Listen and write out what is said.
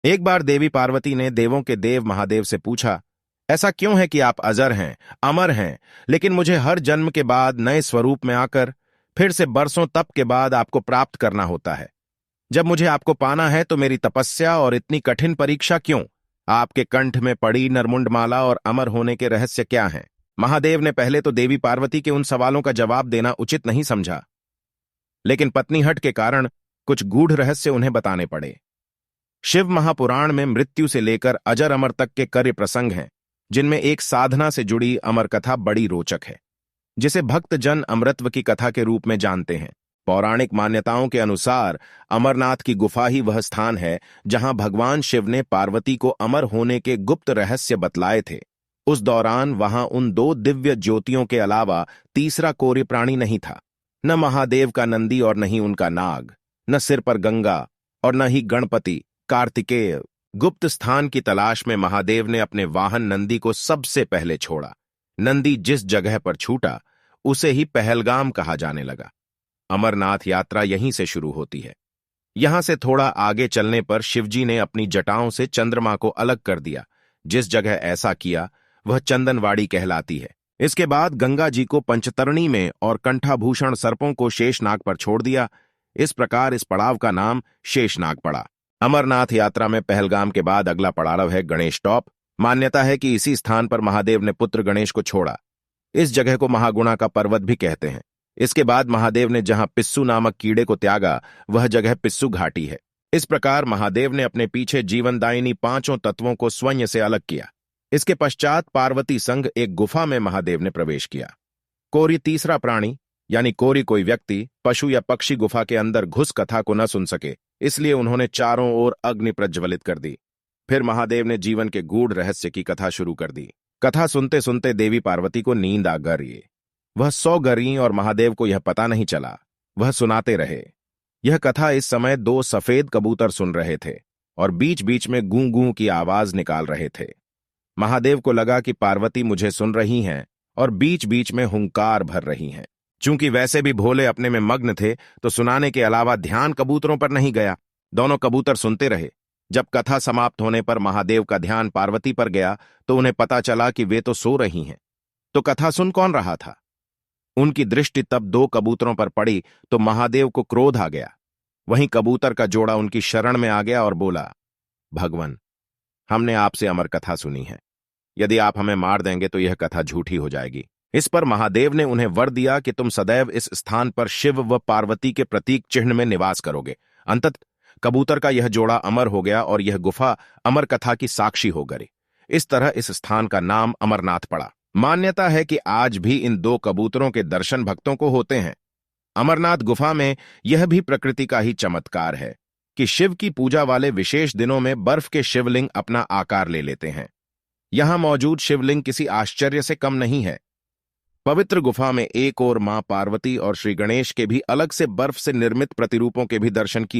एक बार देवी पार्वती ने देवों के देव महादेव से पूछा, ऐसा क्यों है कि आप अजर हैं, अमर हैं, लेकिन मुझे हर जन्म के बाद नए स्वरूप में आकर फिर से बरसों तप के बाद आपको प्राप्त करना होता है। जब मुझे आपको पाना है तो मेरी तपस्या और इतनी कठिन परीक्षा क्यों? आपके कंठ में पड़ी नरमुंड माला और अमर होने के रहस्य क्या हैं? महादेव ने पहले तो देवी पार्वती के उन सवालों का जवाब देना उचित नहीं समझा, लेकिन पत्नीहट के कारण कुछ गूढ़ रहस्य उन्हें बताने पड़े। शिव महापुराण में मृत्यु से लेकर अजर अमर तक के कार्य प्रसंग हैं, जिनमें एक साधना से जुड़ी अमर कथा बड़ी रोचक है, जिसे भक्त जन अमृतत्व की कथा के रूप में जानते हैं। पौराणिक मान्यताओं के अनुसार अमरनाथ की गुफा ही वह स्थान है जहां भगवान शिव ने पार्वती को अमर होने के गुप्त रहस्य बतलाए थे। उस दौरान वहां उन दो दिव्य ज्योतियों के अलावा तीसरा कोई प्राणी नहीं था, न महादेव का नंदी और न ही उनका नाग, न सिर पर गंगा और न ही गणपति कार्तिकेय। गुप्त स्थान की तलाश में महादेव ने अपने वाहन नंदी को सबसे पहले छोड़ा। नंदी जिस जगह पर छूटा उसे ही पहलगाम कहा जाने लगा। अमरनाथ यात्रा यहीं से शुरू होती है। यहां से थोड़ा आगे चलने पर शिवजी ने अपनी जटाओं से चंद्रमा को अलग कर दिया। जिस जगह ऐसा किया वह चंदनवाड़ी कहलाती है। इसके बाद गंगा जी को पंचतरणी में और कंठाभूषण सर्पों को शेषनाग पर छोड़ दिया। इस प्रकार इस पड़ाव का नाम शेषनाग पड़ा। अमरनाथ यात्रा में पहलगाम के बाद अगला पड़ाव है गणेश टॉप। मान्यता है कि इसी स्थान पर महादेव ने पुत्र गणेश को छोड़ा। इस जगह को महागुणा का पर्वत भी कहते हैं। इसके बाद महादेव ने जहां पिस्सू नामक कीड़े को त्यागा वह जगह पिस्सू घाटी है। इस प्रकार महादेव ने अपने पीछे जीवनदायिनी पांचों तत्वों को स्वयं से अलग किया। इसके पश्चात पार्वती संग एक गुफा में महादेव ने प्रवेश किया। कोरी तीसरा प्राणी यानी कोरी कोई व्यक्ति, पशु या पक्षी गुफा के अंदर घुस कथा को न सुन सके, इसलिए उन्होंने चारों ओर अग्नि प्रज्वलित कर दी। फिर महादेव ने जीवन के गूढ़ रहस्य की कथा शुरू कर दी। कथा सुनते सुनते देवी पार्वती को नींद आ गई। वह सो गईं और महादेव को यह पता नहीं चला। वह सुनाते रहे। यह कथा इस समय दो सफेद कबूतर सुन रहे थे और बीच बीच में गूं गूं की आवाज निकाल रहे थे। महादेव को लगा कि पार्वती मुझे सुन रही हैं और बीच बीच में हुंकार भर रही हैं। चूंकि वैसे भी भोले अपने में मग्न थे तो सुनाने के अलावा ध्यान कबूतरों पर नहीं गया। दोनों कबूतर सुनते रहे। जब कथा समाप्त होने पर महादेव का ध्यान पार्वती पर गया तो उन्हें पता चला कि वे तो सो रही हैं। तो कथा सुन कौन रहा था? उनकी दृष्टि तब दो कबूतरों पर पड़ी तो महादेव को क्रोध आ गया। वहीं कबूतर का जोड़ा उनकी शरण में आ गया और बोला, भगवान, हमने आपसे अमर कथा सुनी है। यदि आप हमें मार देंगे तो यह कथा झूठी हो जाएगी। इस पर महादेव ने उन्हें वर दिया कि तुम सदैव इस स्थान पर शिव व पार्वती के प्रतीक चिन्ह में निवास करोगे। अंततः कबूतर का यह जोड़ा अमर हो गया और यह गुफा अमर कथा की साक्षी हो गई। इस तरह इस स्थान का नाम अमरनाथ पड़ा। मान्यता है कि आज भी इन दो कबूतरों के दर्शन भक्तों को होते हैं। अमरनाथ गुफा में यह भी प्रकृति का ही चमत्कार है कि शिव की पूजा वाले विशेष दिनों में बर्फ के शिवलिंग अपना आकार ले लेते हैं। यहां मौजूद शिवलिंग किसी आश्चर्य से कम नहीं है। पवित्र गुफा में एक ओर मां पार्वती और श्री गणेश के भी अलग से बर्फ से निर्मित प्रतिरूपों के भी दर्शन किए